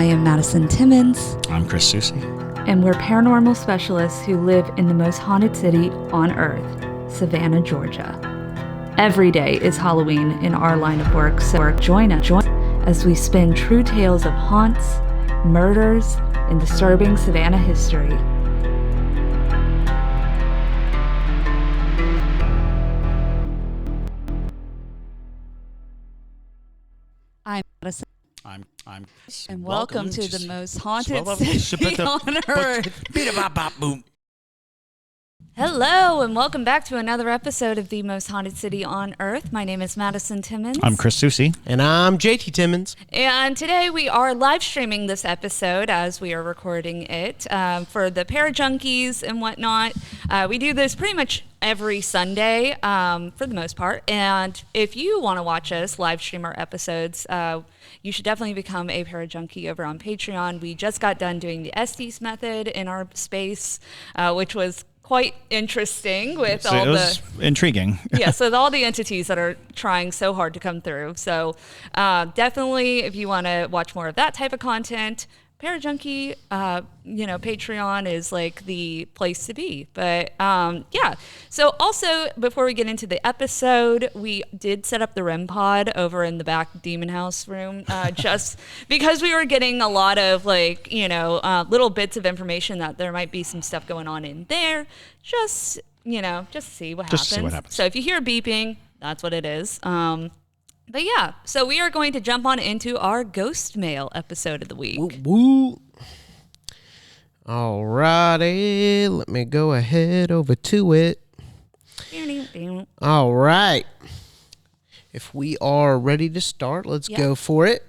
I am Madison Timmons. I'm Chris Susie. And we're paranormal specialists who live in the most haunted city on earth, Savannah, Georgia. Every day is Halloween in our line of work, so join us as we spin true tales of haunts, murders, and disturbing Savannah history. I'm Madison. I'm And welcome to the most haunted city on earth. Hello, and welcome back to another episode of the most haunted city on earth. My name is Madison Timmons. I'm Chris Susie. And I'm Caitie Timmons. And today we are live streaming this episode as we are recording it for the Parajunkies and whatnot. We do this pretty much every Sunday for the most part. And if you want to watch us live stream our episodes, you should definitely become a Parajunkie over on Patreon. We just got done doing the Estes method in our space, which was quite interesting with all intriguing. Yes, with all the entities that are trying so hard to come through. So definitely, if you want to watch more of that type of content, Parajunkie, Patreon is like the place to be. But yeah. So also, before we get into the episode, we did set up the REM pod over in the back demon house room, just because we were getting a lot of little bits of information that there might be some stuff going on in there. Just to see what happens. So if you hear beeping, that's what it is. But yeah, so we are going to jump on into our Ghostmail episode of the week. Woo. Alrighty, let me go ahead over to it. All right. If we are ready to start, let's go for it.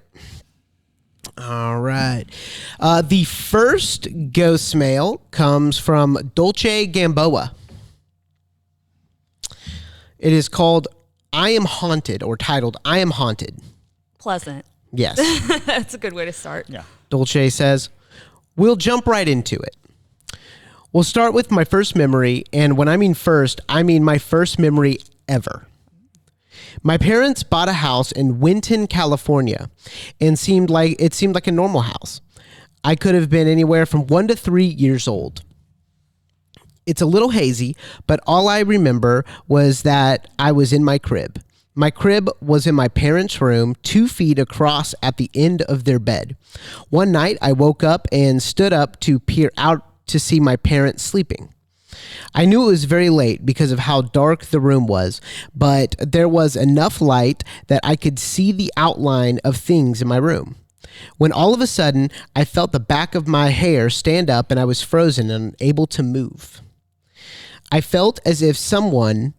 All right. The first Ghostmail comes from Dulce Gamboa. It is called I Am Haunted, or titled, I Am Haunted. Pleasant. Yes. That's a good way to start. Yeah. Dulce says, we'll jump right into it. We'll start with my first memory, and when I mean first, I mean my first memory ever. My parents bought a house in Winton, California, and it seemed like a normal house. I could have been anywhere from 1 to 3 years old. It's a little hazy, but all I remember was that I was in my crib. My crib was in my parents' room, 2 feet across at the end of their bed. One night, I woke up and stood up to peer out to see my parents sleeping. I knew it was very late because of how dark the room was, but there was enough light that I could see the outline of things in my room. When all of a sudden, I felt the back of my hair stand up and I was frozen and unable to move. I felt as if someone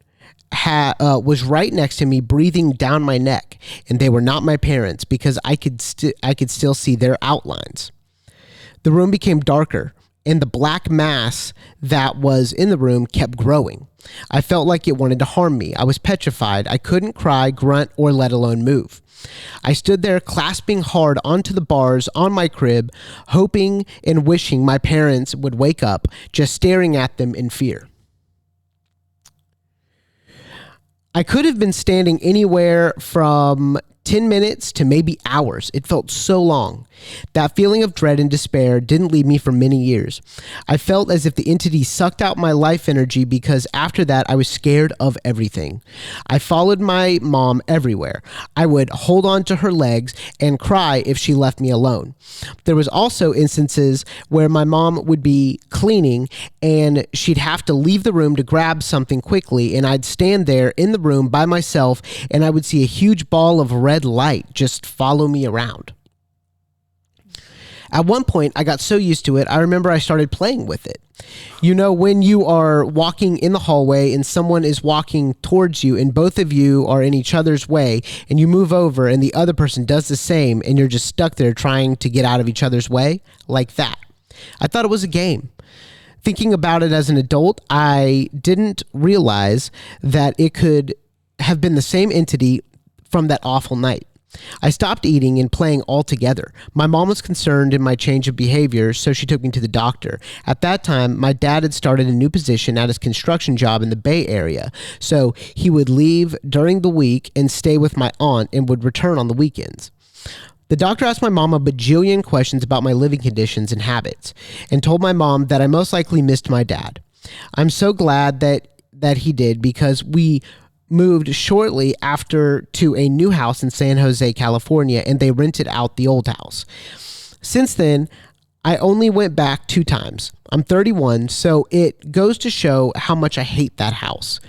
was right next to me breathing down my neck, and they were not my parents because I could still see their outlines. The room became darker, and the black mass that was in the room kept growing. I felt like it wanted to harm me. I was petrified. I couldn't cry, grunt, or let alone move. I stood there clasping hard onto the bars on my crib, hoping and wishing my parents would wake up, just staring at them in fear. I could have been standing anywhere from 10 minutes to maybe hours. It felt so long. That feeling of dread and despair didn't leave me for many years. I felt as if the entity sucked out my life energy because after that, I was scared of everything. I followed my mom everywhere. I would hold on to her legs and cry if she left me alone. There was also instances where my mom would be cleaning and she'd have to leave the room to grab something quickly, and I'd stand there in the room by myself and I would see a huge ball of red light just follow me around. At one point, I got so used to it, I remember I started playing with it. You know, when you are walking in the hallway and someone is walking towards you and both of you are in each other's way and you move over and the other person does the same and you're just stuck there trying to get out of each other's way, like that. I thought it was a game. Thinking about it as an adult, I didn't realize that it could have been the same entity from that awful night. I stopped eating and playing altogether. My mom was concerned in my change of behavior, so she took me to the doctor. At that time, my dad had started a new position at his construction job in the Bay Area, so he would leave during the week and stay with my aunt and would return on the weekends. The doctor asked my mom a bajillion questions about my living conditions and habits and told my mom that I most likely missed my dad. I'm so glad that he did because we moved shortly after to a new house in San Jose, California, and they rented out the old house. Since then, I only went back 2 times. I'm 31, so it goes to show how much I hate that house.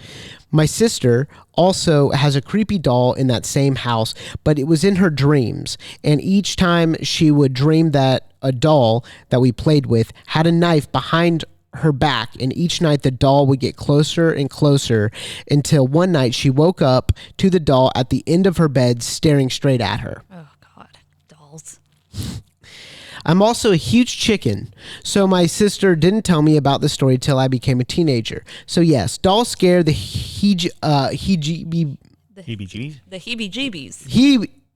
My sister also has a creepy doll in that same house, but it was in her dreams. And each time she would dream that a doll that we played with had a knife behind her back, and each night the doll would get closer and closer until one night she woke up to the doll at the end of her bed staring straight at her. Oh, God. Dolls. I'm also a huge chicken, so my sister didn't tell me about the story till I became a teenager. So yes, dolls scare the heebie-jeebies? The heebie-jeebies.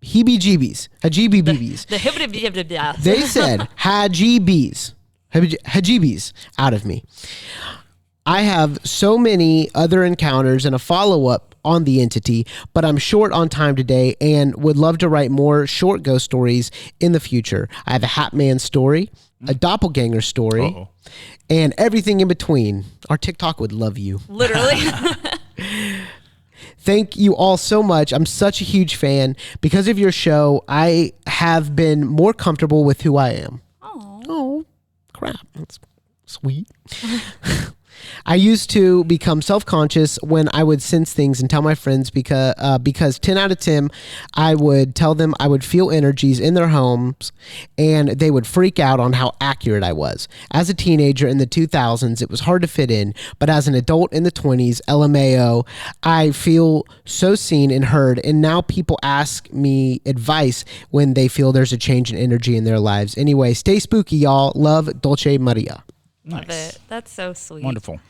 Heebie-jeebies. Hajeebies. The hibbity-bibbity. They said hajeebies. Hajeebies out of me. I have so many other encounters and a follow-up on the entity, but I'm short on time today and would love to write more short ghost stories in the future. I have a Hat Man story, a doppelganger story, and everything in between. Our TikTok would love you. Literally. Thank you all so much. I'm such a huge fan. Because of your show, I have been more comfortable with who I am. Oh, crap. That's sweet. I used to become self-conscious when I would sense things and tell my friends because 10 out of 10, I would tell them I would feel energies in their homes and they would freak out on how accurate I was. As a teenager in the 2000s, it was hard to fit in, but as an adult in the 20s, LMAO, I feel so seen and heard, and now people ask me advice when they feel there's a change in energy in their lives. Anyway, stay spooky, y'all. Love, Dulce Maria. Love it. That's so sweet. Wonderful.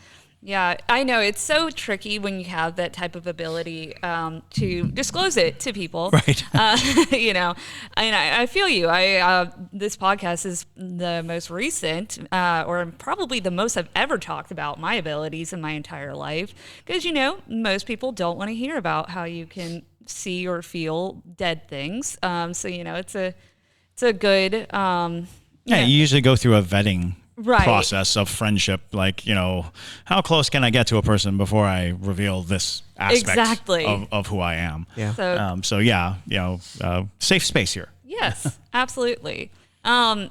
Yeah, I know. It's so tricky when you have that type of ability to disclose it to people. Right. You know, and I feel you. This podcast is the most recent, or probably the most I've ever talked about my abilities in my entire life. Because, you know, most people don't want to hear about how you can see or feel dead things. So, you know, it's a good... Yeah, you usually go through a vetting right. process of friendship, like, you know, how close can I get to a person before I reveal this aspect exactly. of who I am? Yeah. So yeah, you know, safe space here. Yes, absolutely. And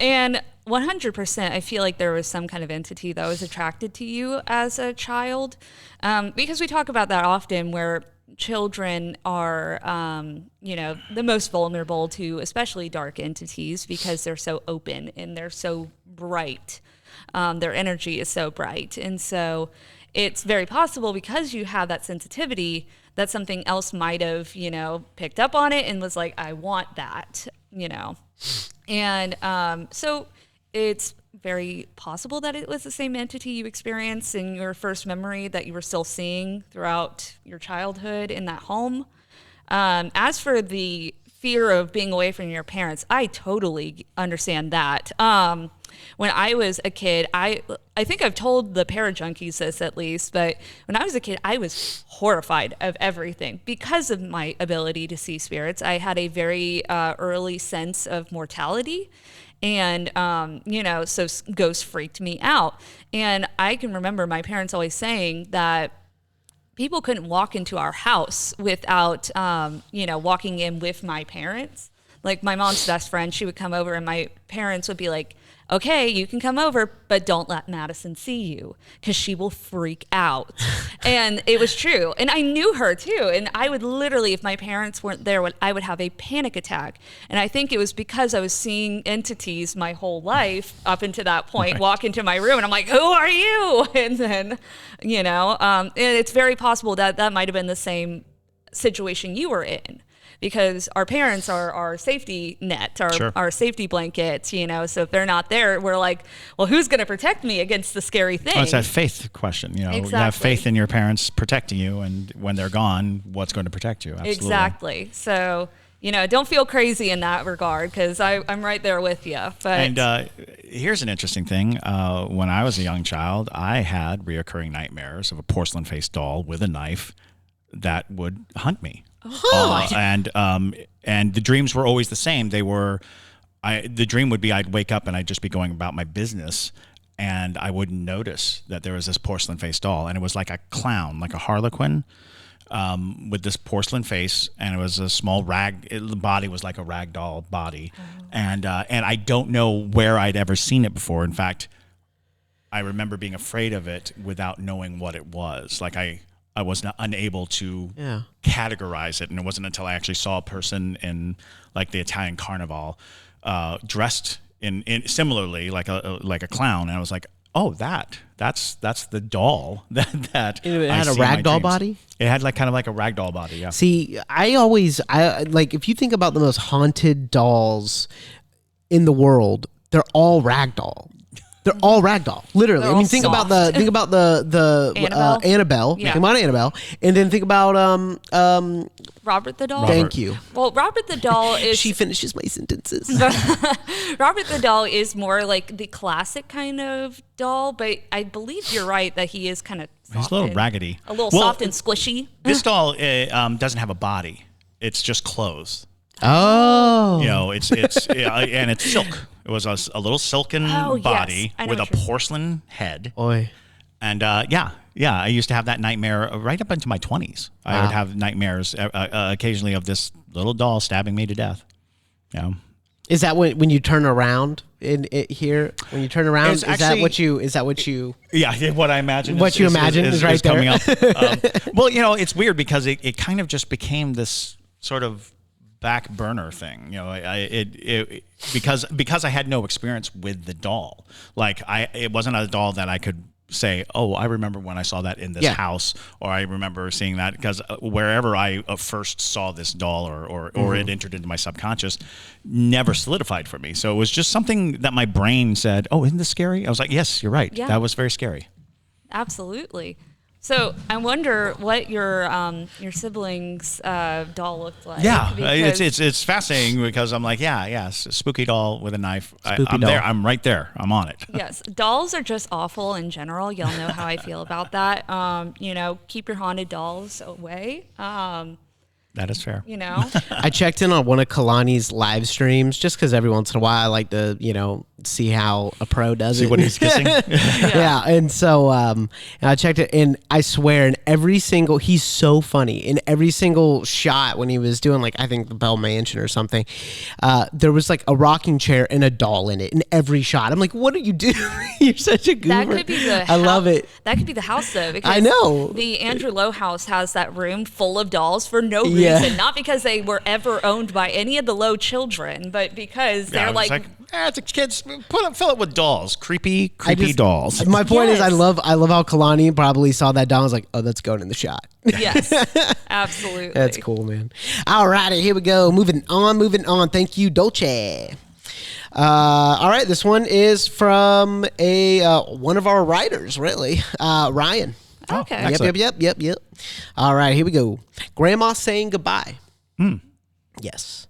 100%, I feel like there was some kind of entity that was attracted to you as a child, because we talk about that often, where children are, you know, the most vulnerable to especially dark entities because they're so open and they're so bright. Their energy is so bright. And so it's very possible, because you have that sensitivity, that something else might have, you know, picked up on it and was like, I want that, you know. And so it's very possible that it was the same entity you experienced in your first memory that you were still seeing throughout your childhood in that home. As for the fear of being away from your parents, I totally understand that. When I was a kid, I think I've told the Parajunkies this at least, but when I was a kid, I was horrified of everything because of my ability to see spirits. I had a very early sense of mortality. And, you know, so ghosts freaked me out. And I can remember my parents always saying that people couldn't walk into our house without, you know, walking in with my parents. Like my mom's best friend, she would come over and my parents would be like, okay, you can come over, but don't let Madison see you because she will freak out. And it was true. And I knew her too. And I would literally, if my parents weren't there, I would have a panic attack. And I think it was because I was seeing entities my whole life up until that point, right. Walk into my room and I'm like, who are you? And then, you know, and it's very possible that that might have been the same situation you were in. Because our parents are our safety net, our safety blankets, you know. So if they're not there, we're like, well, who's going to protect me against the scary thing? Oh, it's that faith question, you know. Exactly. You have faith in your parents protecting you, and when they're gone, what's going to protect you? Absolutely. Exactly. So, you know, don't feel crazy in that regard, because I'm right there with you. But and here's an interesting thing. When I was a young child, I had reoccurring nightmares of a porcelain-faced doll with a knife that would hunt me. And the dreams were always the same. The dream would be I'd wake up and I'd just be going about my business, and I wouldn't notice that there was this porcelain face doll, and it was like a clown, like a harlequin, with this porcelain face, and it was a small the body was like a rag doll body, and I don't know where I'd ever seen it before. In fact, I remember being afraid of it without knowing what it was. Like I was unable to categorize it, and it wasn't until I actually saw a person in like the Italian Carnival, dressed in similarly like a clown, and I was like, oh, that's the doll that it had a rag doll body. It had kind of like a rag doll body. Yeah. See, I like, if you think about the most haunted dolls in the world, they're all rag doll. They're all ragdoll, literally. They're I mean, all think about the Annabelle? Annabelle. Yeah. Think about Annabelle, and then think about Robert the doll. Thank you. Well, Robert the doll is She finishes my sentences. Robert the doll is more like the classic kind of doll, but I believe you're right that he is kind of soft. He's a little raggedy, soft and squishy. This doll doesn't have a body; it's just clothes. Oh, It's and it's silk. It was a little silken body with a porcelain head. Oi. And I used to have that nightmare right up into my 20s. I would have nightmares occasionally of this little doll stabbing me to death. Yeah. Is that when you turn around in it here? When you turn around, is that what you? Yeah, what I imagine. What you imagine is right there. Coming up. Well, it it's weird because it kind of just became this sort of back burner thing, because I had no experience with the doll. Like it wasn't a doll that I could say, oh, I remember when I saw that in this house, or I remember seeing that, because wherever I first saw this doll or it entered into my subconscious, never solidified for me. So it was just something that my brain said, oh, isn't this scary? I was like, yes, you're right. Yeah. That was very scary. Absolutely. So I wonder what your siblings' doll looked like. Yeah, it's fascinating because I'm like, spooky doll with a knife. I'm there. I'm right there. I'm on it. Yes, dolls are just awful in general. Y'all know how I feel about that. Keep your haunted dolls away. That is fair. I checked in on one of Kalani's live streams just because every once in a while I like to, see how a pro does it. See what he's kissing? Yeah. And so and I checked it, and I swear he's so funny. In every single shot when he was doing, I think the Bell Mansion or something, there was a rocking chair and a doll in it in every shot. I'm like, what are you doing? You're such a goober. That could be I love it. That could be the house, though. Because I know. The Andrew Lowe house has that room full of dolls for no reason. Not because they were ever owned by any of the Lowe children, but because they're it's a kids. Fill it with dolls. Creepy dolls. My point is, I love how Kalani probably saw that doll and was like, oh, that's going in the shot. Yes, absolutely. That's cool, man. All righty, here we go. Moving on. Thank you, Dulce. All right, this one is from one of our writers, really, Ryan. Okay. Yep. All right, here we go. Grandma saying goodbye. Yes.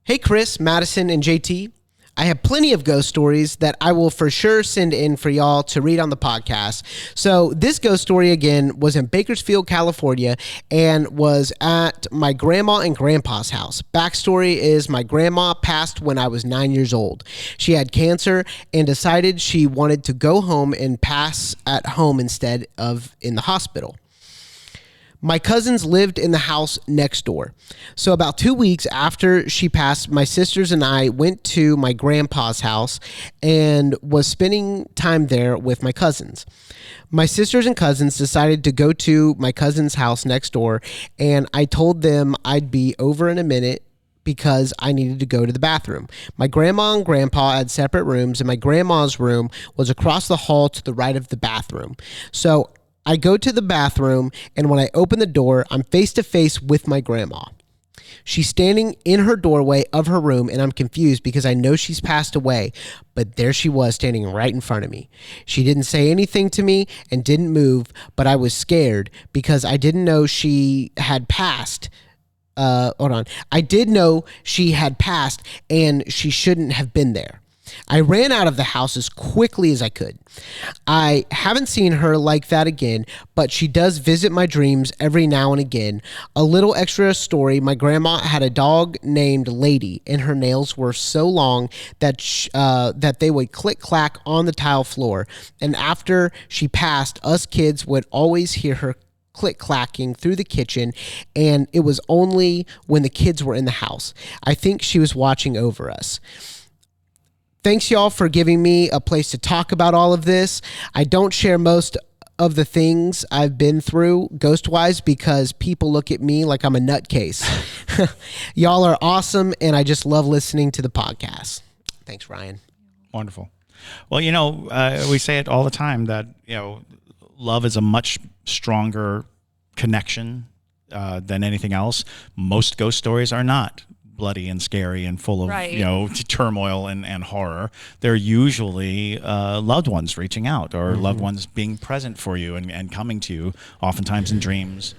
Hey, Chris, Madison, and JT. I have plenty of ghost stories that I will for sure send in for y'all to read on the podcast. So this ghost story, again, was in Bakersfield, California, and was at my grandma and grandpa's house. Backstory is my grandma passed when I was 9 years old. She had cancer and decided she wanted to go home and pass at home instead of in the hospital. My cousins lived in the house next door. So about 2 weeks after she passed, my sisters and I went to my grandpa's house and was spending time there with my cousins. My sisters and cousins decided to go to my cousin's house next door, and I told them I'd be over in a minute because I needed to go to the bathroom. My grandma and grandpa had separate rooms, and my grandma's room was across the hall to the right of the bathroom. So I go to the bathroom, and when I open the door, I'm face to face with my grandma. She's standing in her doorway of her room, and I'm confused because I know she's passed away, but there she was standing right in front of me. She didn't say anything to me and didn't move, but I was scared because I didn't know she had passed. I did know she had passed, and she shouldn't have been there. I ran out of the house as quickly as I could. I haven't seen her like that again, but she does visit my dreams every now and again. A little extra story, my grandma had a dog named Lady, and her nails were so long that that they would click-clack on the tile floor. And after she passed, us kids would always hear her click-clacking through the kitchen, and it was only when the kids were in the house. I think she was watching over us. Thanks, y'all, for giving me a place to talk about all of this. I don't share most of the things I've been through ghost-wise because people look at me like I'm a nutcase. Y'all are awesome, and I just love listening to the podcast. Thanks, Ryan. Wonderful. Well, we say it all the time that, love is a much stronger connection than anything else. Most ghost stories are not bloody and scary and full of turmoil and horror. They're usually loved ones reaching out or loved ones being present for you and coming to you, oftentimes in dreams,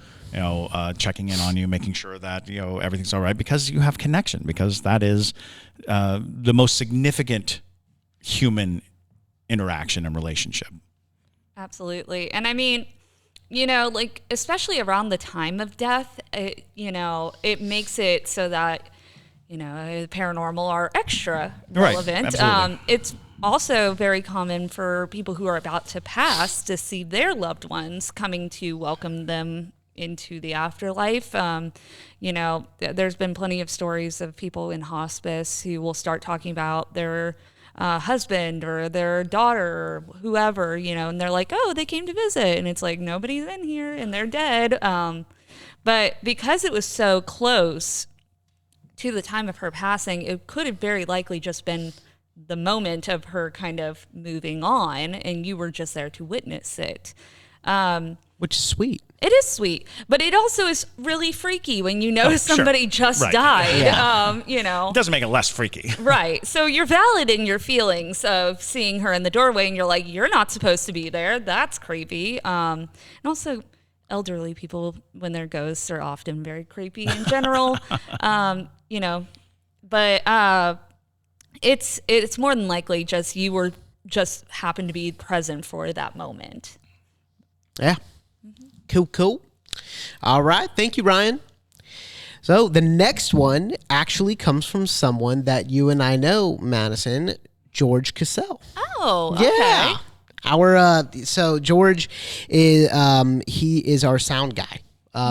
checking in on you, making sure that everything's all right, because you have connection, because that is the most significant human interaction and relationship. Absolutely. And I mean, especially around the time of death, it makes it so that, the paranormal are extra relevant. Right, it's also very common for people who are about to pass to see their loved ones coming to welcome them into the afterlife. There's been plenty of stories of people in hospice who will start talking about their husband or their daughter or whoever, and they're like, oh, they came to visit, and it's like, nobody's in here and they're dead. But because it was so close to the time of her passing, it could have very likely just been the moment of her kind of moving on, and you were just there to witness it. Which is sweet. It is sweet, but it also is really freaky when you know somebody just died. Yeah. It doesn't make it less freaky. Right. So you're valid in your feelings of seeing her in the doorway, and you're like, you're not supposed to be there. That's creepy. And also, elderly people, when they're ghosts, are often very creepy in general. But it's more than likely just you were just happened to be present for that moment. Yeah. Cool. All right. Thank you, Ryan. So the next one actually comes from someone that you and I know, Madison, George Cassell. Oh, yeah. Okay. So George is he is our sound guy.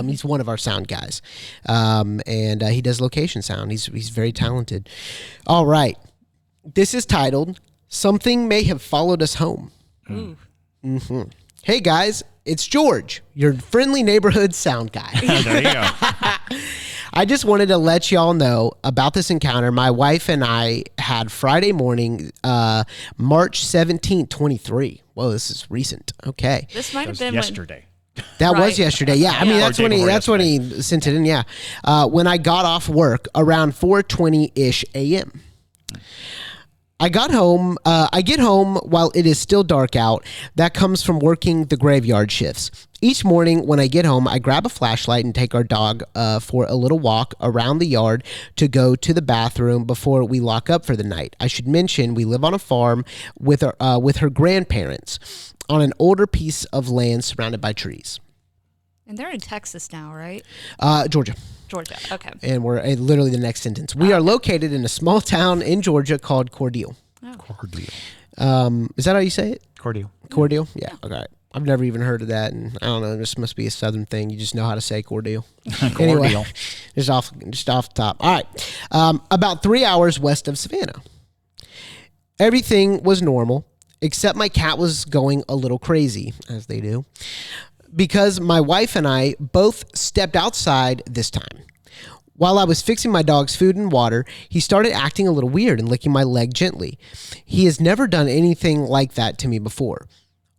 He's one of our sound guys, and he does location sound. He's very talented. All right. This is titled "Something May Have Followed Us Home." Ooh. Mm-hmm. Hey guys, it's George, your friendly neighborhood sound guy. There you go. I just wanted to let y'all know about this encounter my wife and I had Friday morning, March 17th, 23. Whoa, this is recent. Okay. This might have been yesterday. That was yesterday. Yeah. I mean, that's when he sent it in. Yeah. When I got off work around 4:20-ish a.m. I get home while it is still dark out. That comes from working the graveyard shifts. Each morning when I get home, I grab a flashlight and take our dog for a little walk around the yard to go to the bathroom before we lock up for the night. I should mention we live on a farm with her grandparents on an older piece of land surrounded by trees. And they're in Texas now, right? Georgia. Georgia, okay. And we're literally the next sentence. We are located in a small town in Georgia called Cordele. Oh. Cordele. Is that how you say it? Cordele. Cordele? Yeah. Okay. I've never even heard of that, and I don't know. This must be a Southern thing. You just know how to say Cordele. Anyway, just off the top. All right. About 3 hours west of Savannah. Everything was normal, except my cat was going a little crazy, as they do, because my wife and I both stepped outside this time. While I was fixing my dog's food and water, he started acting a little weird and licking my leg gently. He has never done anything like that to me before.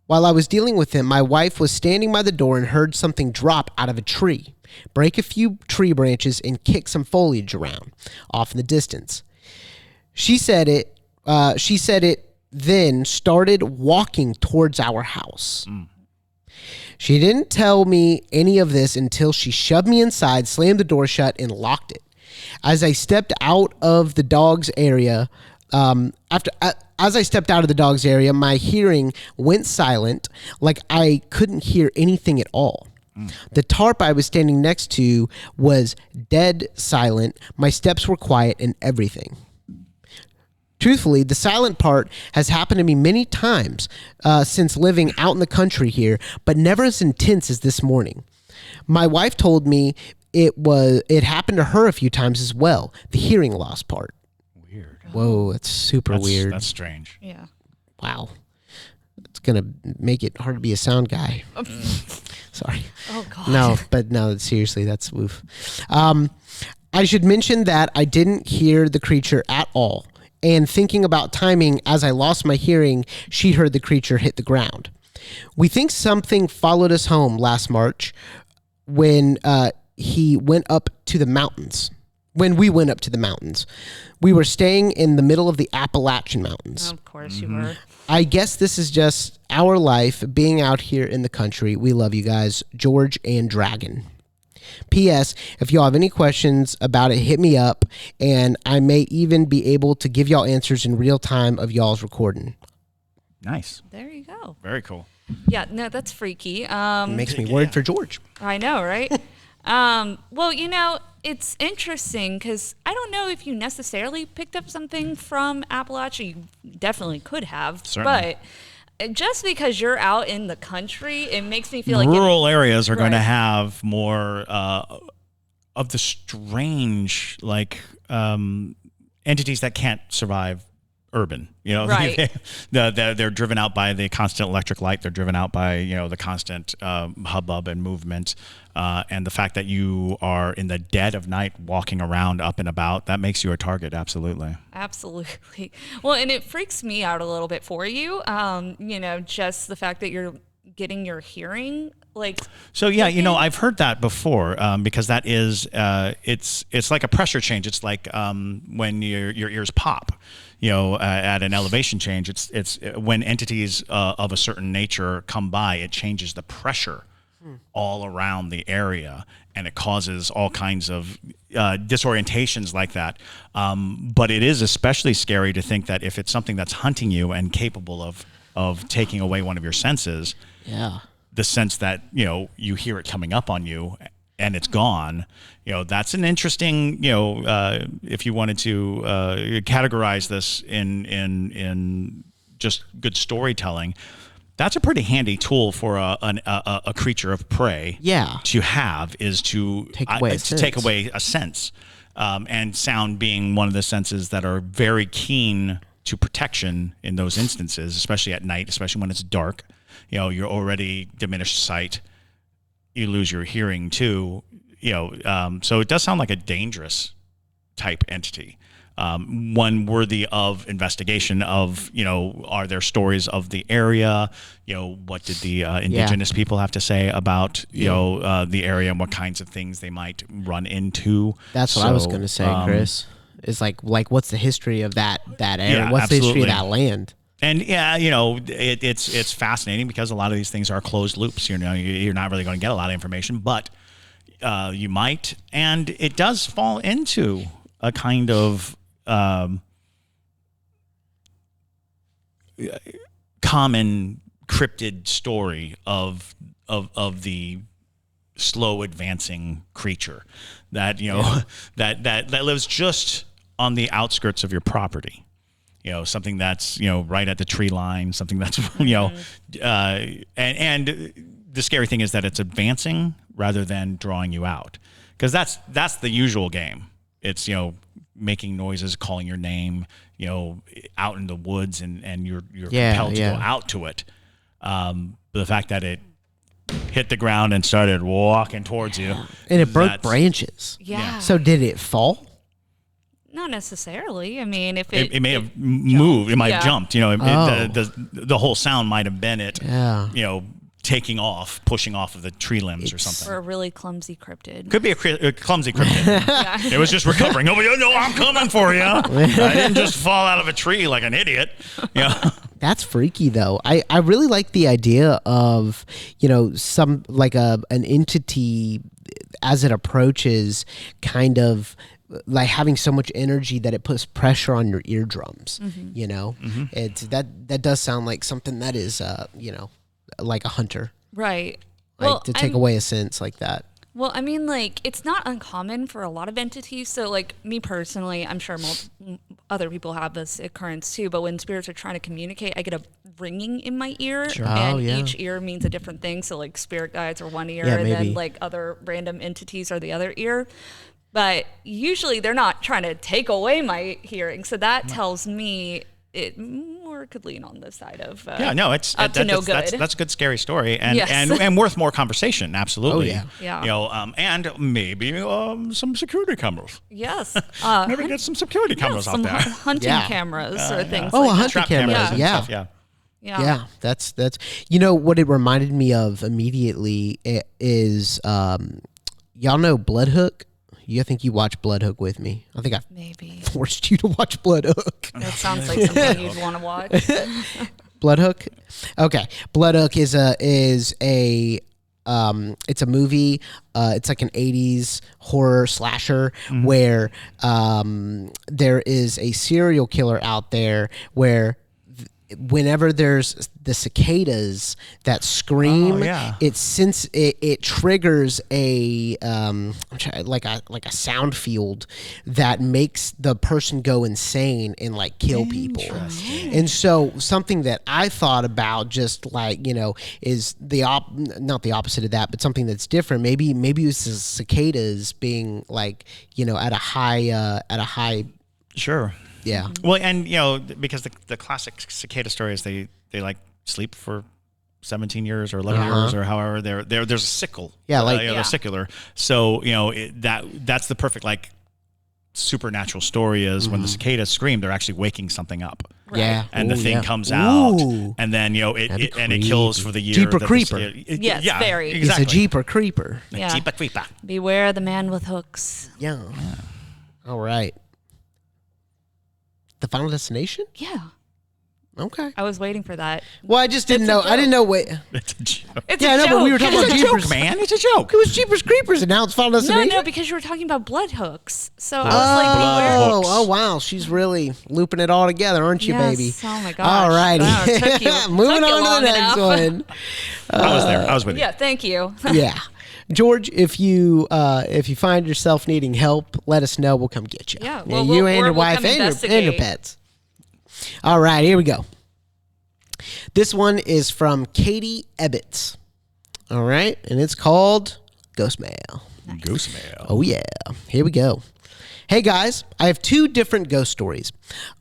While I was dealing with him, my wife was standing by the door and heard something drop out of a tree, break a few tree branches, and kick some foliage around off in the distance. She said it then started walking towards our house. She didn't tell me any of this until she shoved me inside, slammed the door shut, and locked it. As I stepped out of the dog's area, As I stepped out of the dog's area, my hearing went silent, like I couldn't hear anything at all. The tarp I was standing next to was dead silent. My steps were quiet and everything. Truthfully, the silent part has happened to me many times since living out in the country here, but never as intense as this morning. My wife told me it happened to her a few times as well, the hearing loss part. Weird. Whoa, that's super weird. That's strange. Yeah. Wow. It's going to make it hard to be a sound guy. Sorry. Oh, God. No, seriously, that's oof. I should mention that I didn't hear the creature at all. And thinking about timing, as I lost my hearing, she heard the creature hit the ground. We think something followed us home last March when he went up to the mountains. When we went up to the mountains. We were staying in the middle of the Appalachian Mountains. Of course you were. I guess this is just our life being out here in the country. We love you guys. George and Dragon. P.S. If y'all have any questions about it, hit me up, and I may even be able to give y'all answers in real time of y'all's recording. Nice. There you go. Very cool. Yeah, no, that's freaky. It makes me worried for George. I know, right? Well, it's interesting because I don't know if you necessarily picked up something from Appalachia. You definitely could have. Certainly. But just because you're out in the country, it makes me feel like rural areas are going to Right. have more of the strange, entities that can't survive urban. Right. They're driven out by the constant electric light. They're driven out by the constant hubbub and movement, and the fact that you are in the dead of night walking around up and about. That makes you a target. Absolutely. Absolutely. Well, and it freaks me out a little bit for you. Just the fact that you're getting your hearing So yeah, I've heard that before because that is it's like a pressure change. It's like when your ears pop, at an elevation change. It's when entities of a certain nature come by, it changes the pressure all around the area, and it causes all kinds of disorientations like that. But it is especially scary to think that if it's something that's hunting you and capable of taking away one of your senses. Yeah. The sense that you hear it coming up on you and it's gone, that's an interesting, if you wanted to categorize this in just good storytelling, that's a pretty handy tool for a creature of prey. Yeah. To have is to take away a sense, and sound being one of the senses that are very keen to protection in those instances, especially at night, especially when it's dark. You're already diminished sight. You lose your hearing too. So it does sound like a dangerous type entity, one worthy of investigation. Are there stories of the area? What did the indigenous people have to say about the area and what kinds of things they might run into? That's what I was going to say, Chris. Is like what's the history of that area? Yeah, what's the history of absolutely. that land? And yeah, it's fascinating because a lot of these things are closed loops. You're not really going to get a lot of information, but you might, and it does fall into a kind of common cryptid story of the slow advancing creature that that lives just on the outskirts of your property. Something that's, right at the tree line, something that's, and the scary thing is that it's advancing rather than drawing you out. Because that's the usual game. It's, making noises, calling your name, out in the woods and you're compelled to go out to it. But the fact that it hit the ground and started walking towards you. And it broke branches. Yeah. So did it fall? Not necessarily. I mean, if it may have moved, it might have jumped. Oh. The whole sound might have been it. Yeah. Taking off, pushing off of the tree limbs or something. or a really clumsy cryptid. Could be a clumsy cryptid. It was just recovering. Oh, I'm coming for you. I didn't just fall out of a tree like an idiot. That's freaky though. I really like the idea of, some like an entity as it approaches kind of like having so much energy that it puts pressure on your eardrums. You know, it's that does sound like something that is you know, like a hunter, Right. like Well, to take away a sense like that. Well, I mean, like, it's not uncommon for a lot of entities. So, like, me personally, I'm sure other people have this occurrence too, but when spirits are trying to communicate, I get a ringing in my ear. Sure. And Oh, yeah. each ear means a different thing. So, like, spirit guides are one ear, Yeah, and maybe. then, like, other random entities are the other ear. But usually they're not trying to take away my hearing. So that tells me it more could lean on the side of it's up to no good. That's a good scary story and Yes. and worth more conversation. Absolutely. Oh, yeah. Yeah. You know, and maybe some security cameras. Yes. Maybe get some security cameras some out there. hunting Yeah. cameras or things Oh, like a that. hunting Trap camera. cameras and Yeah. stuff, yeah. Yeah, that's you know what it reminded me of immediately is y'all know Bloodhook? You think you watch Bloodhook with me? I think I Maybe. forced you to watch Bloodhook. That sounds like something you'd want to watch. Bloodhook? Okay. Bloodhook is a it's a movie. It's like an 80s horror slasher where there is a serial killer out there where whenever there's the cicadas that scream, it triggers a like a sound field that makes the person go insane and like kill people. And so something that I thought about just like, you know, is not the opposite of that, but something that's different. Maybe it's the cicadas being like, you know, at a high. Sure. Yeah. Well, and you know, because the classic cicada story is they like sleep for 17 years or 11 years or however there's a sickle. Yeah, like they're secular. So you know that's the perfect like supernatural story is when the cicadas scream, they're actually waking something up. Right. Yeah. And the Ooh, thing yeah. comes out, Ooh. and then you know it That'd be kills creepy. for the year. Jeeper that creeper. Yes, very. Exactly. It's a Jeeper creeper. Yeah. Jeeper creeper. Beware the man with hooks. Yeah. All right. The Final Destination? Yeah. Okay. I was waiting for that. Well, I just didn't It's a know. I didn't know. Wait. It's a joke. It's Yeah, a I know, joke. but we were talking about It's a Jeepers. joke, man. It's a joke. It was Jeepers Creepers, and now it's Final No, Destination. no, because you were talking about blood hooks. So I was like, beware. Oh, hooks. oh, wow. She's really looping it all together, aren't you, Yes. baby? Oh my gosh. All righty. Wow, it took you- Moving took you on to long the next enough. one. I was there. I was with you. Yeah, thank you. Yeah. George, if you find yourself needing help, let us know. We'll come get you. Yeah, you well, and or your we'll wife come and your investigate. pets. All right, here we go. This one is from Caitie Ebbets. All right, and it's called Ghostmail. Ghostmail. Oh, yeah. Here we go. Hey, guys, I have two different ghost stories.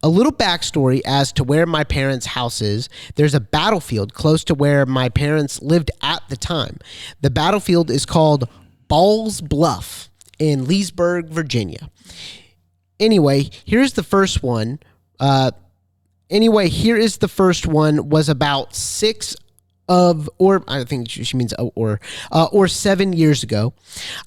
A little backstory as to where my parents' house is. There's a battlefield close to where my parents lived at the time. The battlefield is called Ball's Bluff in Leesburg, Virginia. Anyway, here's the first one. Was about 7 years ago.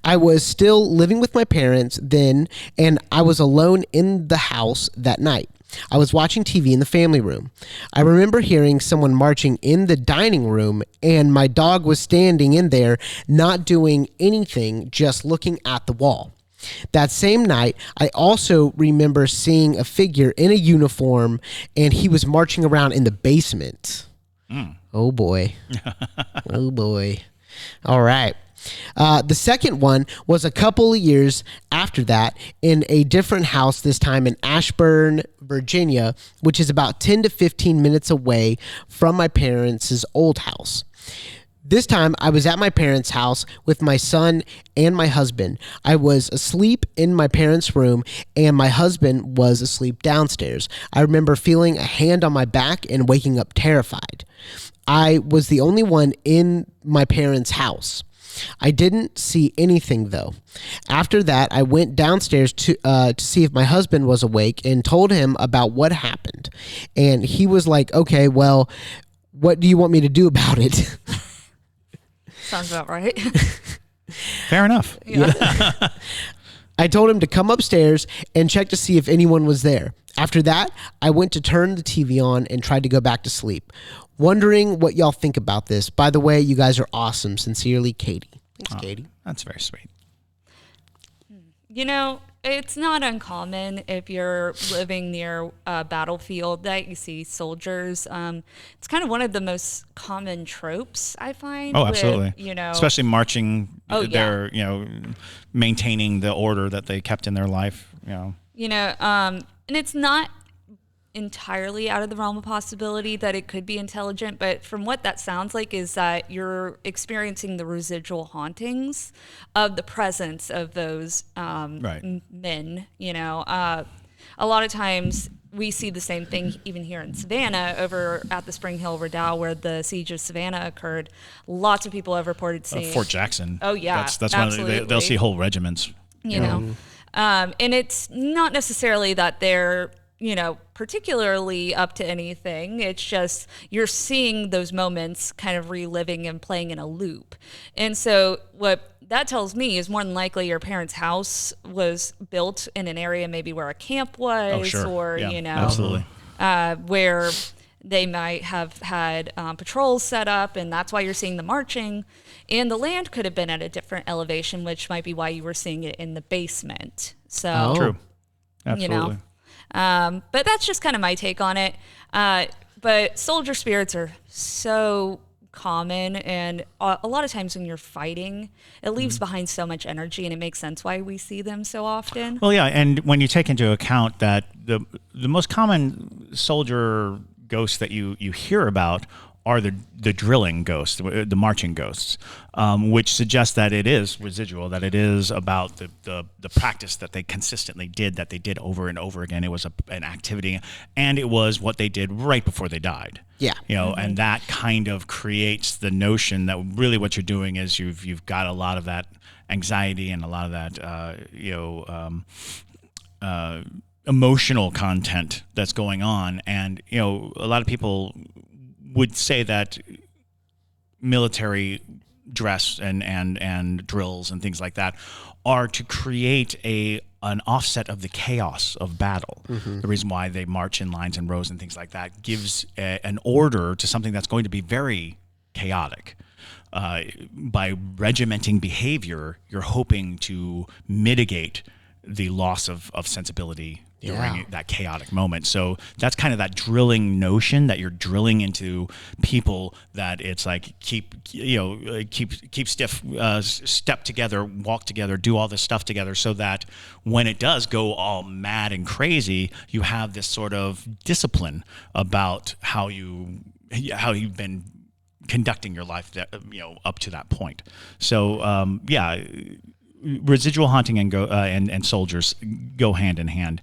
I was still living with my parents then, and I was alone in the house that night. I was watching TV in the family room. I remember hearing someone marching in the dining room, and my dog was standing in there, not doing anything, just looking at the wall. That same night, I also remember seeing a figure in a uniform, and he was marching around in the basement. Oh, boy. Oh, boy. All right. The second one was a couple of years after that in a different house, this time in Ashburn, Virginia, which is about 10 to 15 minutes away from my parents' old house. This time, I was at my parents' house with my son and my husband. I was asleep in my parents' room, and my husband was asleep downstairs. I remember feeling a hand on my back and waking up terrified. I was the only one in my parents' house. I didn't see anything, though. After that, I went downstairs to see if my husband was awake and told him about what happened. And he was like, okay, well, what do you want me to do about it? Sounds about right. Fair enough. I told him to come upstairs and check to see if anyone was there. After that, I went to turn the TV on and tried to go back to sleep. Wondering what y'all think about this. By the way, you guys are awesome. Sincerely, Caitie. Thanks, Caitie. That's very sweet. You know, it's not uncommon if you're living near a battlefield that you see soldiers. It's kind of one of the most common tropes I find. Oh, absolutely. With, especially marching. Oh, yeah. They're maintaining the order that they kept in their life. And it's not entirely out of the realm of possibility that it could be intelligent, but from what that sounds like is that you're experiencing the residual hauntings of the presence of those men. A lot of times we see the same thing even here in Savannah over at the Spring Hill Redoubt where the siege of Savannah occurred. Lots of people have reported seeing Fort Jackson. Oh yeah, that's one they'll see whole regiments. And it's not necessarily that they're particularly up to anything. It's just you're seeing those moments kind of reliving and playing in a loop. And so what that tells me is more than likely your parents' house was built in an area maybe where a camp was, or absolutely. Where they might have had patrols set up, and that's why you're seeing the marching. And the land could have been at a different elevation, which might be why you were seeing it in the basement. So True. Absolutely. But that's just kind of my take on it. But soldier spirits are so common, and a lot of times when you're fighting, it leaves behind so much energy, and it makes sense why we see them so often. Well, yeah, and when you take into account that the most common soldier ghosts that you hear about are the drilling ghosts, the marching ghosts, which suggests that it is residual, that it is about the practice that they consistently did, that they did over and over again. It was an activity, and it was what they did right before they died. Yeah. And that kind of creates the notion that really what you're doing is you've got a lot of that anxiety and a lot of that emotional content that's going on, and a lot of people would say that military dress and drills and things like that are to create an offset of the chaos of battle. Mm-hmm. The reason why they march in lines and rows and things like that gives an order to something that's going to be very chaotic. By regimenting behavior, you're hoping to mitigate the loss of sensibility during that chaotic moment. So that's kind of that drilling notion that you're drilling into people, that it's like keep stiff, step together, walk together, do all this stuff together, so that when it does go all mad and crazy, you have this sort of discipline about how you've been conducting your life up to that point. So residual haunting and soldiers go hand in hand.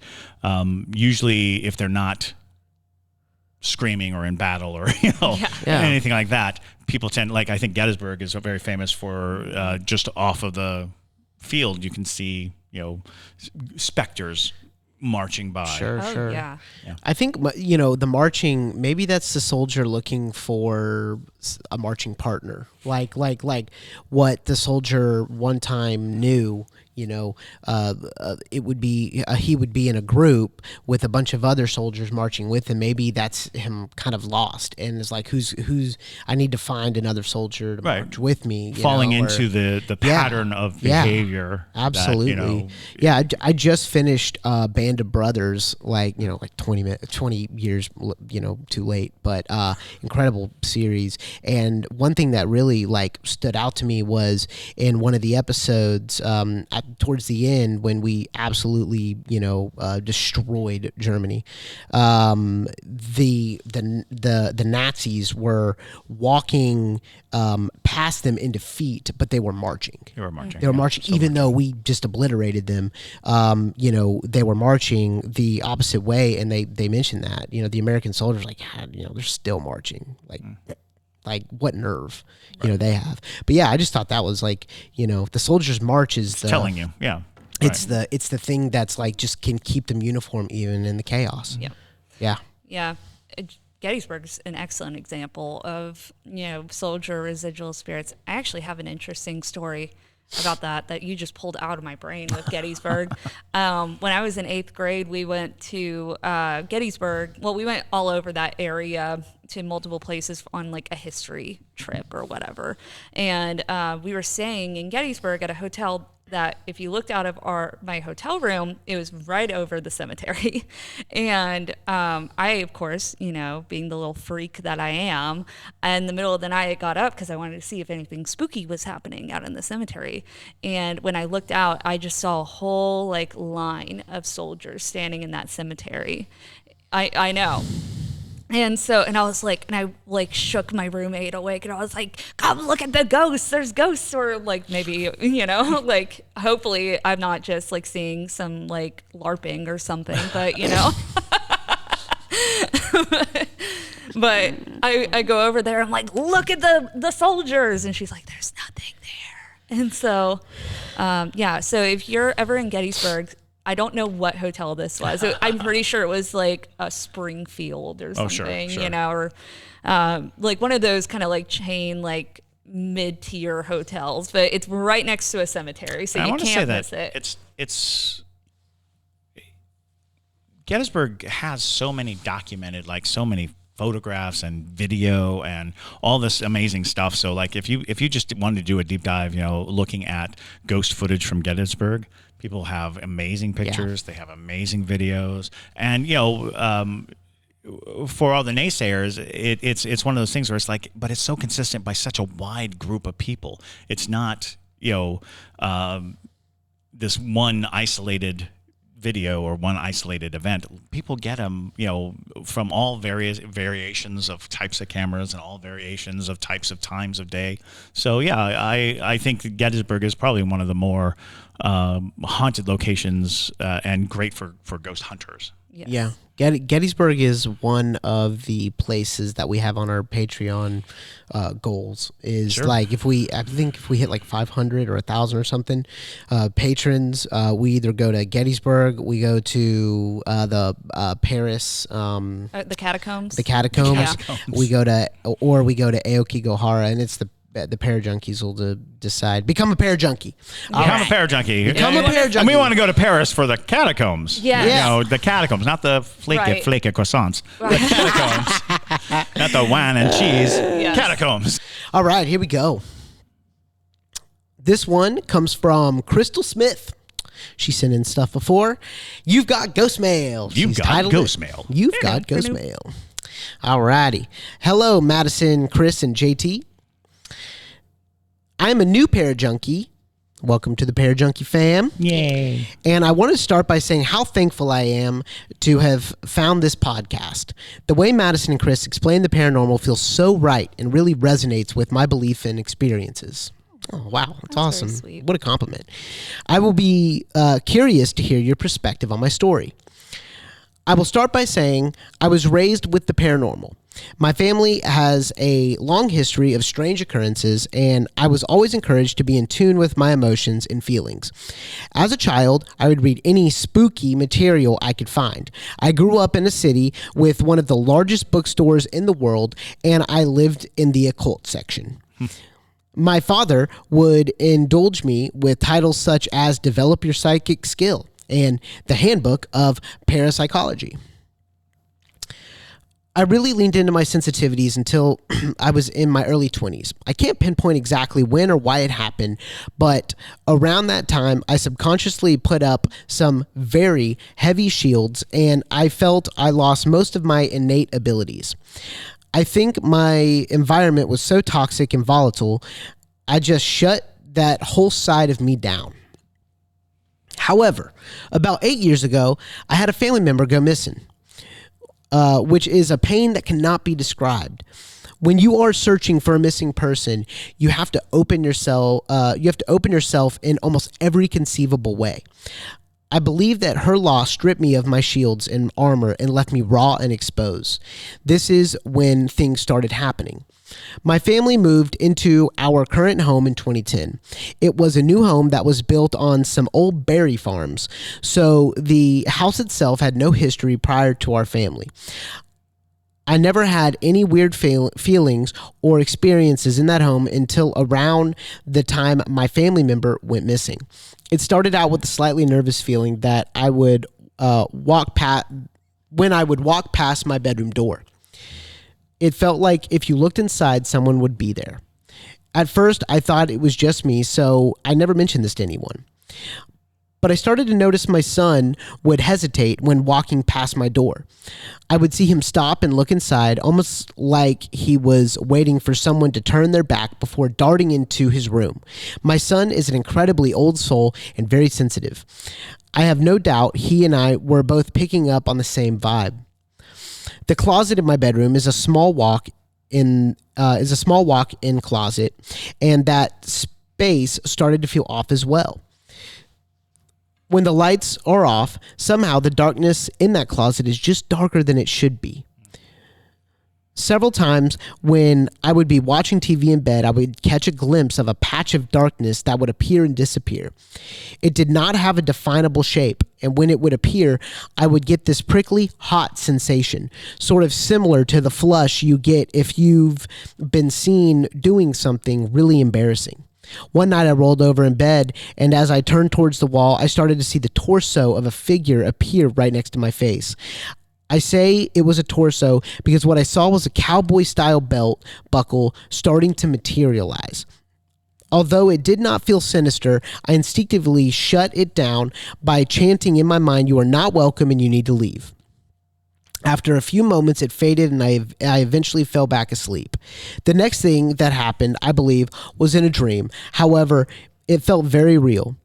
Usually, if they're not screaming or in battle or anything like that, people tend, like I think Gettysburg is very famous for just off of the field you can see specters marching by. Sure. Yeah. I think the marching, maybe that's the soldier looking for a marching partner, like what the soldier one time knew. It would be he would be in a group with a bunch of other soldiers marching with him. Maybe that's him kind of lost, and it's like who's I need to find another soldier to march with me. Falling into the pattern of behavior. Absolutely. I just finished Band of Brothers, like 20 years too late, but incredible series. And one thing that really stood out to me was in one of the episodes towards the end, when we absolutely destroyed Germany, the Nazis were walking past them in defeat, but they were marching. They were marching, even though we just obliterated them. They were marching the opposite way, and they mentioned that the American soldiers they're still marching, like what nerve they have. But I just thought that was the soldiers' march is telling you, it's the thing that's just can keep them uniform even in the chaos. Yeah. Gettysburg's an excellent example of soldier residual spirits. I actually have an interesting story about that you just pulled out of my brain with Gettysburg. When I was in 8th grade, we went to Gettysburg. Well, we went all over that area to multiple places on a history trip or whatever. And we were staying in Gettysburg at a hotel that if you looked out of my hotel room, it was right over the cemetery. And I, of course, being the little freak that I am, in the middle of the night, I got up because I wanted to see if anything spooky was happening out in the cemetery. And when I looked out, I just saw a whole line of soldiers standing in that cemetery. I know. And I was and I shook my roommate awake, and I was like, come look at the ghosts. There's ghosts. Or maybe, hopefully I'm not just seeing some LARPing or something, but but I go over there. I'm like, look at the soldiers. And she's like, there's nothing there. And so, so if you're ever in Gettysburg, I don't know what hotel this was. I'm pretty sure it was a Springfield or something, sure. Or one of those kind of chain mid-tier hotels. But it's right next to a cemetery, so you can't miss it. It's Gettysburg has so many documented, so many photographs and video and all this amazing stuff. So if you just wanted to do a deep dive, looking at ghost footage from Gettysburg, people have amazing pictures. They have amazing videos, and for all the naysayers, it's one of those things where it's but it's so consistent by such a wide group of people. It's not this one isolated video or one isolated event. People get them, from all various variations of types of cameras and all variations of types of times of day. So I think Gettysburg is probably one of the more haunted locations and great for ghost hunters. Yes. Yeah. Gettysburg is one of the places that we have on our Patreon goals. Is Sure. I think if we hit 500 or 1,000 or something patrons, we either go to Gettysburg, we go to the Paris, The catacombs. the catacombs. Yeah. We go to Aoki-Gohara, and it's the parajunkies will decide. Become a parajunkie. Become a parajunkie. Become a parajunkie. And we want to go to Paris for the catacombs. Yes. The catacombs, not the flake Right. croissants. The catacombs. Not the wine and cheese. Yes. Catacombs. All right, here we go. This one comes from Crystal Smith. She sent in stuff before. You've got Ghostmail. You've got Ghostmail. You've got Ghostmail. All righty. Hello, Madison, Chris, and JT. I'm a new parajunkie. Welcome to the Parajunkie fam. Yay. And I want to start by saying how thankful I am to have found this podcast. The way Madison and Chris explain the paranormal feels so right and really resonates with my belief and experiences. Oh, wow. That's awesome. very sweet. What a compliment. I will be curious to hear your perspective on my story. I will start by saying I was raised with the paranormal. My family has a long history of strange occurrences, and I was always encouraged to be in tune with my emotions and feelings. As a child, I would read any spooky material I could find. I grew up in a city with one of the largest bookstores in the world, and I lived in the occult section. My father would indulge me with titles such as Develop Your Psychic Skill and The Handbook of Parapsychology. I really leaned into my sensitivities until I was in my early 20s. I can't pinpoint exactly when or why it happened, but around that time, I subconsciously put up some very heavy shields, and I felt I lost most of my innate abilities. I think my environment was so toxic and volatile, I just shut that whole side of me down. However, about 8 years ago, I had a family member go missing. Which is a pain that cannot be described. When you are searching for a missing person, you have to open yourself. You have to open yourself in almost every conceivable way. I believe that her loss stripped me of my shields and armor and left me raw and exposed. This is when things started happening. My family moved into our current home in 2010. It was a new home that was built on some old berry farms, so the house itself had no history prior to our family. I never had any weird feelings or experiences in that home until around the time my family member went missing. It started out with a slightly nervous feeling that I would walk past my bedroom door. It felt like if you looked inside, someone would be there. At first, I thought it was just me, so I never mentioned this to anyone. But I started to notice my son would hesitate when walking past my door. I would see him stop and look inside, almost like he was waiting for someone to turn their back before darting into his room. My son is an incredibly old soul and very sensitive. I have no doubt he and I were both picking up on the same vibe. The closet in my bedroom is a small walk-in closet, and that space started to feel off as well. When the lights are off, somehow the darkness in that closet is just darker than it should be. Several times when I would be watching TV in bed, I would catch a glimpse of a patch of darkness that would appear and disappear. It did not have a definable shape, and when it would appear, I would get this prickly, hot sensation, sort of similar to the flush you get if you've been seen doing something really embarrassing. One night I rolled over in bed, and as I turned towards the wall, I started to see the torso of a figure appear right next to my face. I say it was a torso because what I saw was a cowboy-style belt buckle starting to materialize. Although it did not feel sinister, I instinctively shut it down by chanting in my mind, "You are not welcome and you need to leave." After a few moments, it faded and I eventually fell back asleep. The next thing that happened, I believe, was in a dream. However, it felt very real.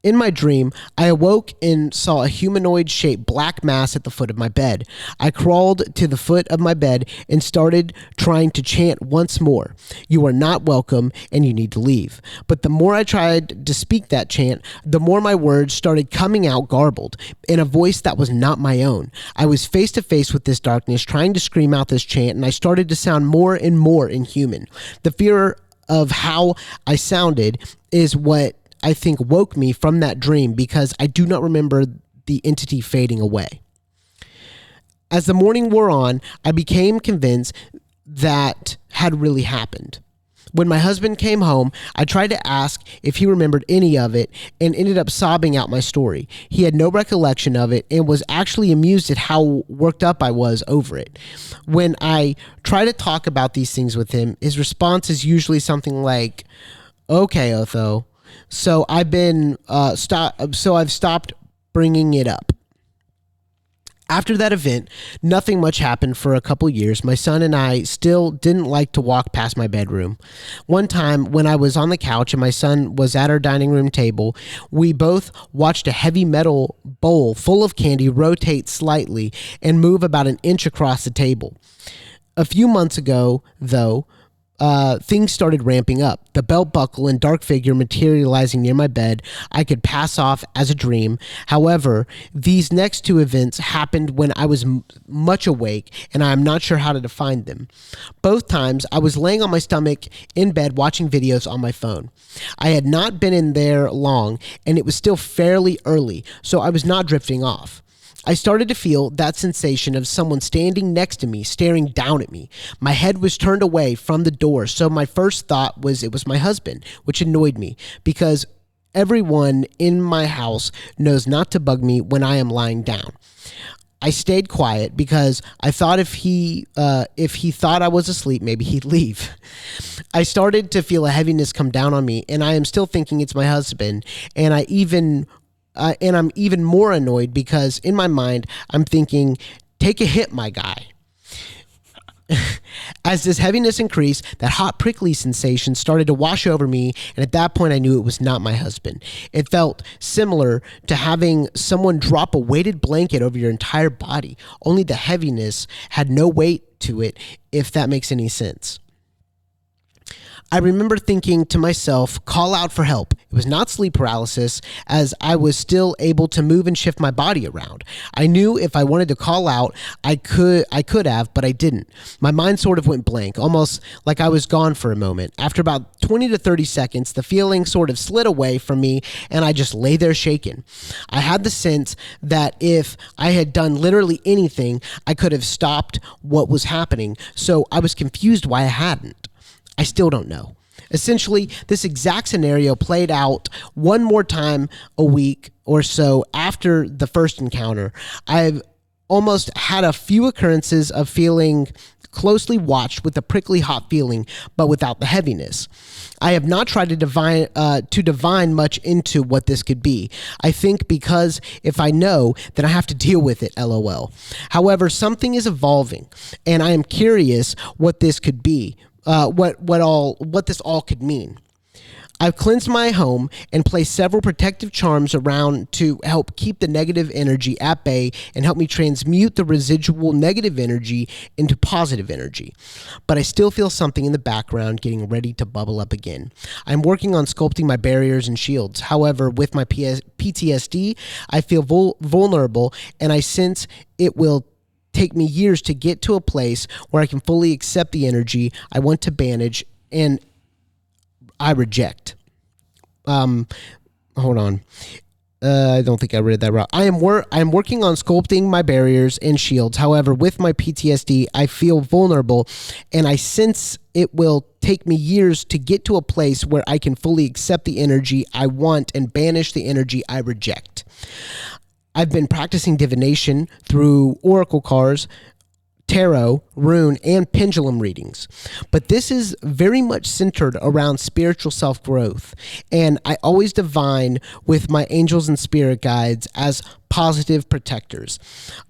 In my dream, I awoke and saw a humanoid-shaped black mass at the foot of my bed. I crawled to the foot of my bed and started trying to chant once more, "You are not welcome and you need to leave." But the more I tried to speak that chant, the more my words started coming out garbled, in a voice that was not my own. I was face to face with this darkness, trying to scream out this chant, and I started to sound more and more inhuman. The fear of how I sounded is what I think woke me from that dream, because I do not remember the entity fading away. As the morning wore on, I became convinced that had really happened. When my husband came home, I tried to ask if he remembered any of it and ended up sobbing out my story. He had no recollection of it and was actually amused at how worked up I was over it. When I try to talk about these things with him, his response is usually something like, "Okay, Otho. So I've stopped bringing it up." After that event, nothing much happened for a couple years. My son and I still didn't like to walk past my bedroom. One time when I was on the couch and my son was at our dining room table, we both watched a heavy metal bowl full of candy rotate slightly and move about an inch across the table. A few months ago, though, things started ramping up. The belt buckle and dark figure materializing near my bed I could pass off as a dream. However, these next two events happened when I was much awake, and I am not sure how to define them. Both times, I was laying on my stomach in bed watching videos on my phone. I had not been in there long, and it was still fairly early, so I was not drifting off. I started to feel that sensation of someone standing next to me, staring down at me. My head was turned away from the door, so my first thought was it was my husband, which annoyed me because everyone in my house knows not to bug me when I am lying down. I stayed quiet because I thought if he thought I was asleep, maybe he'd leave. I started to feel a heaviness come down on me, and I am still thinking it's my husband, and I'm even more annoyed because in my mind, I'm thinking, take a hit, my guy. As this heaviness increased, that hot prickly sensation started to wash over me, and at that point I knew it was not my husband. It felt similar to having someone drop a weighted blanket over your entire body, only the heaviness had no weight to it, if that makes any sense. I remember thinking to myself, call out for help. It was not sleep paralysis, as I was still able to move and shift my body around. I knew if I wanted to call out, I could have, but I didn't. My mind sort of went blank, almost like I was gone for a moment. After about 20 to 30 seconds, the feeling sort of slid away from me, and I just lay there shaken. I had the sense that if I had done literally anything, I could have stopped what was happening, so I was confused why I hadn't. I still don't know. Essentially, this exact scenario played out one more time a week or so after the first encounter. I've almost had a few occurrences of feeling closely watched with a prickly hot feeling, but without the heaviness. I have not tried to divine much into what this could be. I think because if I know, then I have to deal with it, LOL. However, something is evolving, and I am curious what this could be, what this all could mean. I've cleansed my home and placed several protective charms around to help keep the negative energy at bay and help me transmute the residual negative energy into positive energy. But I still feel something in the background getting ready to bubble up again. I'm working on sculpting my barriers and shields. However, with my PTSD, I feel vulnerable, and I sense it will take me years to get to a place where I can fully accept the energy I want to banish and I reject. Hold on. I don't think I read that right. I am working on sculpting my barriers and shields. However, with my PTSD, I feel vulnerable, and I sense it will take me years to get to a place where I can fully accept the energy I want and banish the energy I reject. I've been practicing divination through oracle cards, tarot, rune, and pendulum readings. But this is very much centered around spiritual self-growth, and I always divine with my angels and spirit guides as positive protectors.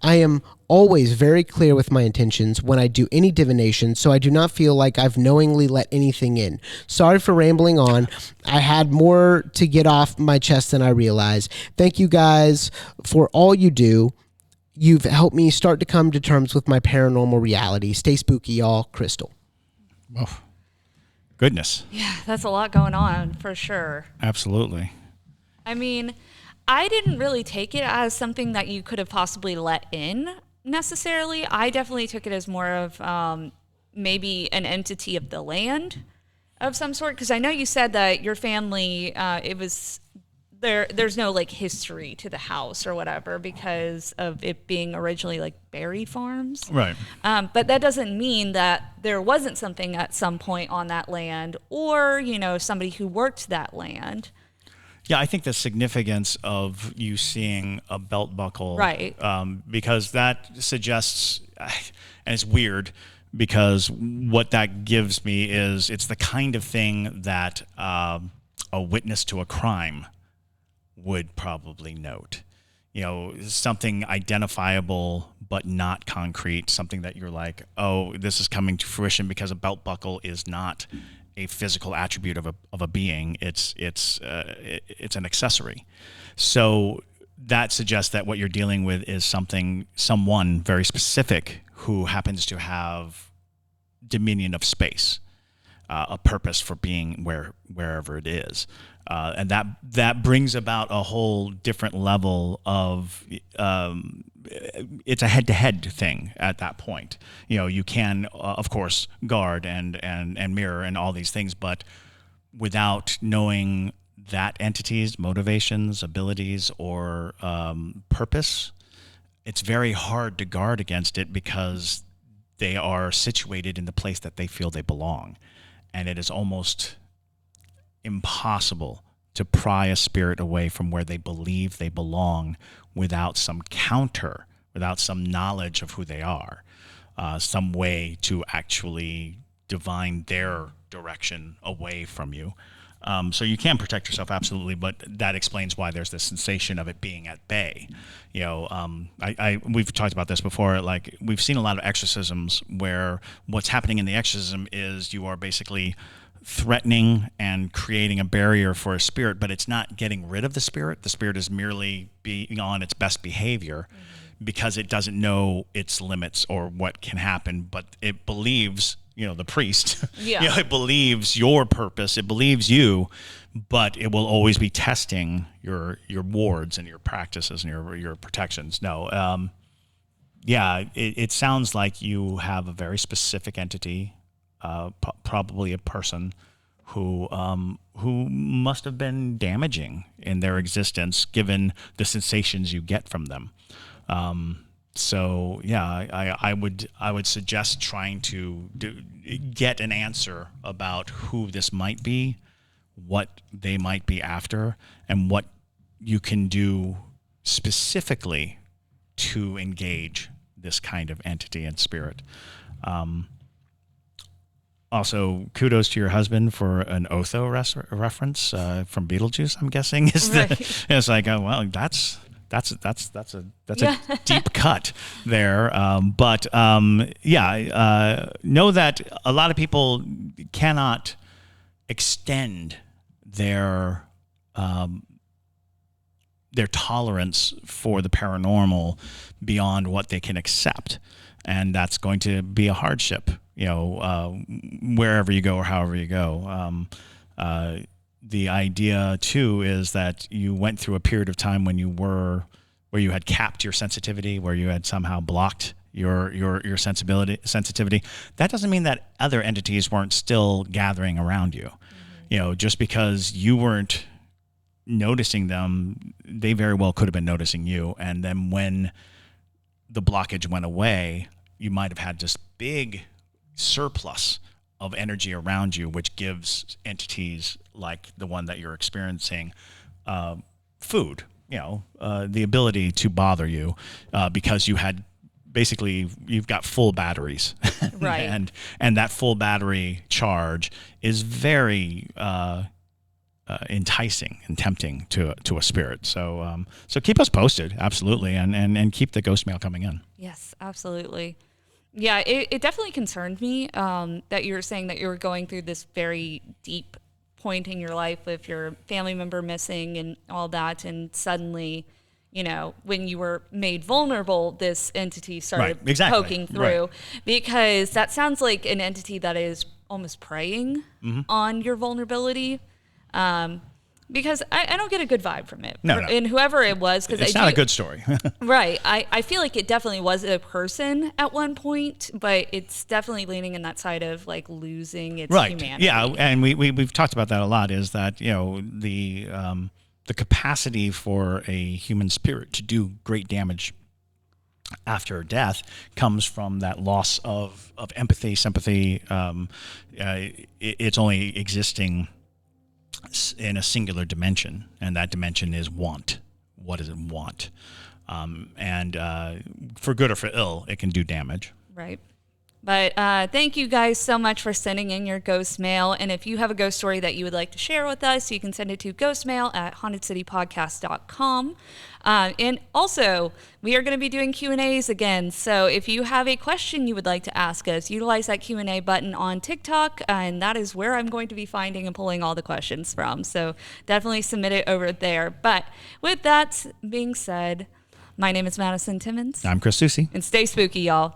I am always very clear with my intentions when I do any divination, so I do not feel like I've knowingly let anything in. Sorry for rambling on. I had more to get off my chest than I realized. Thank you guys for all you do. You've helped me start to come to terms with my paranormal reality. Stay spooky, y'all. Crystal. Oh, goodness. Yeah, that's a lot going on for sure. Absolutely. I mean, I didn't really take it as something that you could have possibly let in necessarily. I definitely took it as more of maybe an entity of the land of some sort. Because I know you said that your family, it was... There's no like history to the house or whatever because of it being originally like berry farms. Right. But that doesn't mean that there wasn't something at some point on that land or, somebody who worked that land. Yeah, I think the significance of you seeing a belt buckle, right? Because that suggests, and it's weird because what that gives me is it's the kind of thing that a witness to a crime would probably note. Something identifiable but not concrete, something that you're like, oh, this is coming to fruition because a belt buckle is not a physical attribute of a being. It's an accessory. So that suggests that what you're dealing with is someone very specific who happens to have dominion of space, a purpose for being wherever it is. And that brings about a whole different level of it's a head-to-head thing at that point. You can, of course, guard and mirror and all these things, but without knowing that entity's motivations, abilities, or purpose, it's very hard to guard against it because they are situated in the place that they feel they belong. And it is almost impossible to pry a spirit away from where they believe they belong without some counter, without some knowledge of who they are, some way to actually divine their direction away from you. So you can protect yourself, absolutely, but that explains why there's this sensation of it being at bay. We've talked about this before. Like, we've seen a lot of exorcisms where what's happening in the exorcism is you are basically threatening and creating a barrier for a spirit, but it's not getting rid of the spirit. The spirit is merely being on its best behavior because it doesn't know its limits or what can happen, but it believes, the priest, it believes your purpose, it believes you, but it will always be testing your wards and your practices and your protections. No, it sounds like you have a very specific entity, probably a person who must have been damaging in their existence, given the sensations you get from them. So yeah, I would suggest trying to get an answer about who this might be, what they might be after, and what you can do specifically to engage this kind of entity and spirit. Also, kudos to your husband for an Otho reference from Beetlejuice. I'm guessing it's like, oh, well, that's a deep cut there. But know that a lot of people cannot extend their tolerance for the paranormal beyond what they can accept, and that's going to be a hardship. Wherever you go or however you go. The idea too is that you went through a period of time where you had capped your sensitivity, where you had somehow blocked your sensitivity. That doesn't mean that other entities weren't still gathering around you. Just because you weren't noticing them, they very well could have been noticing you. And then when the blockage went away, you might have had this big surplus of energy around you, which gives entities like the one that you're experiencing food, the ability to bother you because you've got full batteries. Right. and that full battery charge is very enticing and tempting to a spirit. So keep us posted, absolutely, and keep the ghost mail coming in. Yes, absolutely. Yeah, it definitely concerned me that you were saying that you were going through this very deep point in your life with your family member missing and all that, and suddenly, when you were made vulnerable, this entity started poking through. Right. Because that sounds like an entity that is almost preying on your vulnerability. Because I don't get a good vibe from it. No. And whoever it was, because it's not a good story. Right. I feel like it definitely was a person at one point, but it's definitely leaning in that side of like losing its humanity. Yeah, and we've talked about that a lot. Is that the capacity for a human spirit to do great damage after death comes from that loss of empathy, sympathy. It's only existing in a singular dimension, and that dimension is want. What does it want? And for good or for ill, it can do damage. Right. But thank you guys so much for sending in your ghost mail. And if you have a ghost story that you would like to share with us, you can send it to ghostmail@hauntedcitypodcast.com. And also, we are going to be doing Q&As again. So if you have a question you would like to ask us, utilize that Q&A button on TikTok. And that is where I'm going to be finding and pulling all the questions from. So definitely submit it over there. But with that being said, my name is Madison Timmons. I'm Chris Susi. And stay spooky, y'all.